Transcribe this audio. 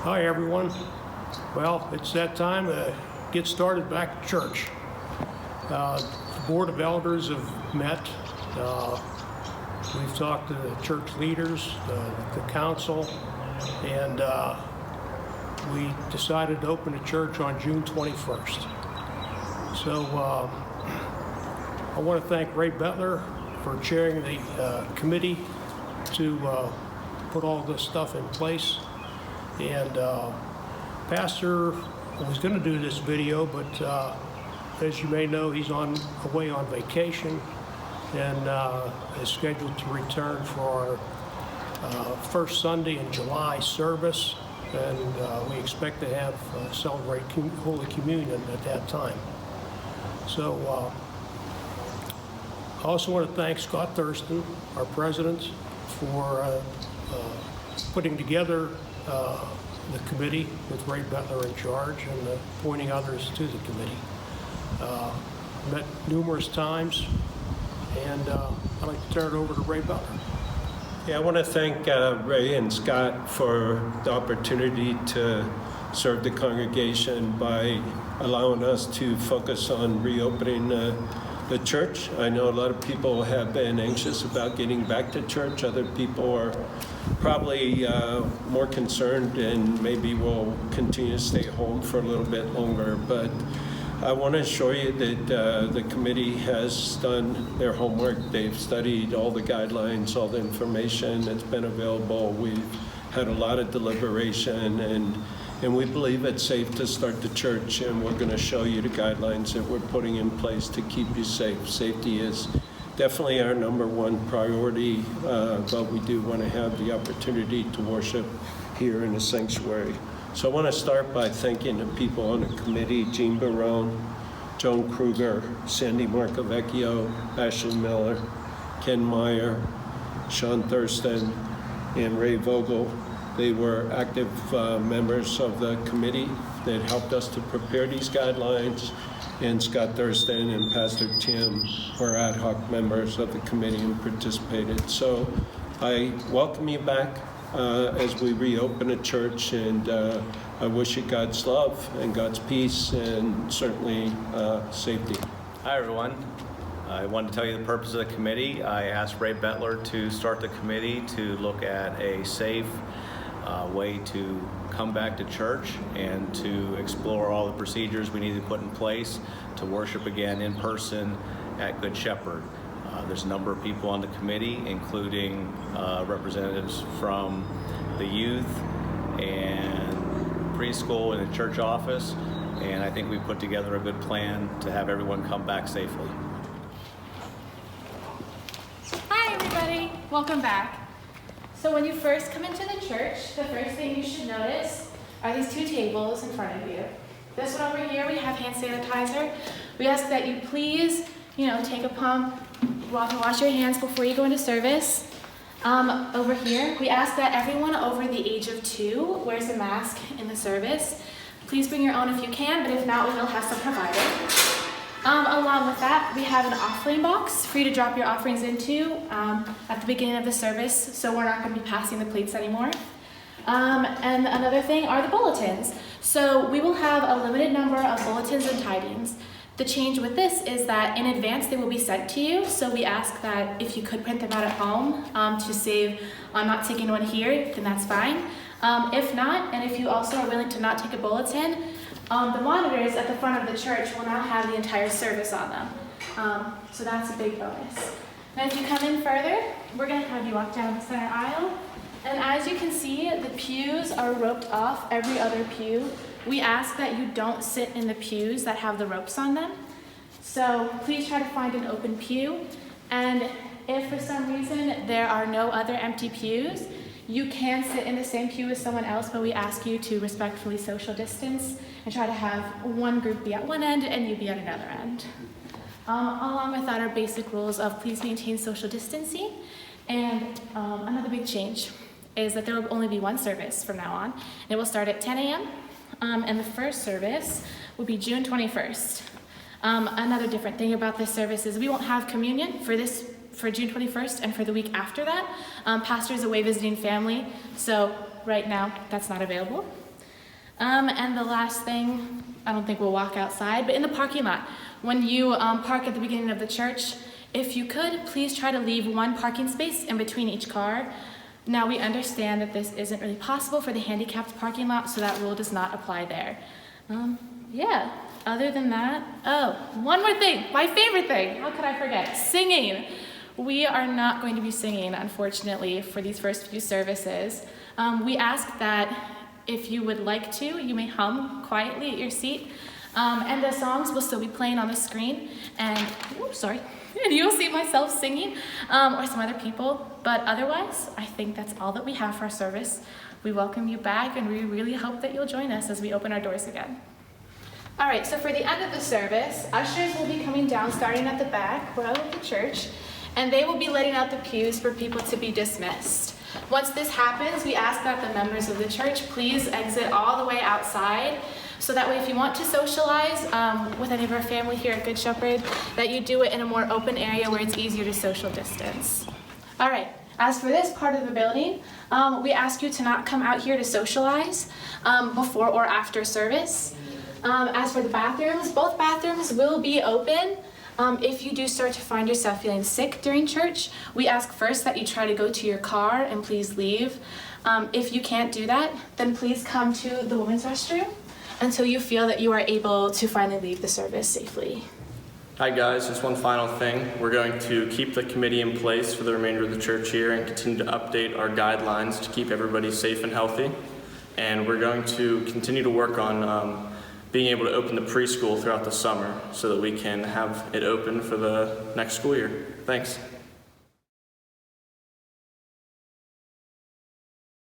Hi everyone. Well, it's that time to get started back at church. The Board of Elders have met. We've talked to the church leaders, the council, and we decided to open a church on June 21st. So I want to thank Ray Bettler for chairing the committee to put all this stuff in place. And Pastor was going to do this video, but as you may know, he's away on vacation and is scheduled to return for our first Sunday in July service, and we expect to have celebrate Holy Communion at that time. So I also want to thank Scott Thurston, our president, for putting together the committee with Ray Bettler in charge and appointing others to the committee. Met numerous times, and I'd like to turn it over to Ray Bettler. Yeah, I want to thank Ray and Scott for the opportunity to serve the congregation by allowing us to focus on reopening the church. I know a lot of people have been anxious about getting back to church. Other people are probably more concerned and maybe will continue to stay home for a little bit longer. But I want to assure you that the committee has done their homework. They've studied all the guidelines, all the information that's been available. We've had a lot of deliberation, and we believe it's safe to start the church, and we're going to show you the guidelines that we're putting in place to keep you safe. Safety is definitely our number one priority, but we do want to have the opportunity to worship here in the sanctuary. So I want to start by thanking the people on the committee: Jean Barone, Joan Kruger, Sandy Marcovecchio, Ashley Miller, Ken Meyer, Sean Thurston, and Ray Vogel. They were active members of the committee that helped us to prepare these guidelines, and Scott Thurston and Pastor Tim were ad hoc members of the committee and participated. So I welcome you back as we reopen a church, and I wish you God's love and God's peace and certainly safety. Hi everyone. I wanted to tell you the purpose of the committee. I asked Ray Bettler to start the committee to look at a safe way to come back to church and to explore all the procedures we need to put in place to worship again in person at Good Shepherd. There's a number of people on the committee, including representatives from the youth and preschool and the church office, and I think we put together a good plan to have everyone come back safely. Hi everybody, welcome back. So when you first come into the church, the first thing you should notice are these two tables in front of you. This one over here, we have hand sanitizer. We ask that you please, take a pump, wash your hands before you go into service. Over here, we ask that everyone over the age of 2 wears a mask in the service. Please bring your own if you can, but if not, we will have some provided. Along with that, we have an offering box for you to drop your offerings into at the beginning of the service, so we're not going to be passing the plates anymore. And another thing are the bulletins. So we will have a limited number of bulletins and tidings. The change with this is that in advance they will be sent to you, so we ask that if you could print them out at home to save on not taking one here, then that's fine. If not, and if you also are willing to not take a bulletin, the monitors at the front of the church will now have the entire service on them. So that's a big bonus. Now if you come in further, we're going to have you walk down the center aisle. And as you can see, the pews are roped off every other pew. We ask that you don't sit in the pews that have the ropes on them. So please try to find an open pew. And if for some reason there are no other empty pews, you can sit in the same pew as someone else, but we ask you to respectfully social distance and try to have one group be at one end and you be at another end. Along with that are basic rules of please maintain social distancing. And another big change is that there will only be one service from now on. It will start at 10 a.m. And the first service will be June 21st. Another different thing about this service is we won't have communion for June 21st and for the week after that. Pastor's away visiting family, so right now that's not available. And the last thing, I don't think we'll walk outside, but in the parking lot, when you park at the beginning of the church, if you could, please try to leave one parking space in between each car. Now, we understand that this isn't really possible for the handicapped parking lot, so that rule does not apply there. Yeah, other than that, oh, one more thing, my favorite thing, how could I forget? Singing. We are not going to be singing, unfortunately, for these first few services. We ask that if you would like to, you may hum quietly at your seat, and the songs will still be playing on the screen, and, and you'll see myself singing, or some other people, but otherwise, I think that's all that we have for our service. We welcome you back, and we really hope that you'll join us as we open our doors again. All right, so for the end of the service, ushers will be coming down, starting at the back, well, of the church, and they will be letting out the pews for people to be dismissed. Once this happens, we ask that the members of the church please exit all the way outside, so that way if you want to socialize with any of our family here at Good Shepherd, that you do it in a more open area where it's easier to social distance. All right, as for this part of the building, we ask you to not come out here to socialize before or after service. As for the bathrooms, both bathrooms will be open. If you do start to find yourself feeling sick during church, we ask first that you try to go to your car and please leave. If you can't do that, then please come to the women's restroom until you feel that you are able to finally leave the service safely. Hi guys, just one final thing. We're going to keep the committee in place for the remainder of the church here and continue to update our guidelines to keep everybody safe and healthy. And we're going to continue to work on being able to open the preschool throughout the summer so that we can have it open for the next school year. Thanks.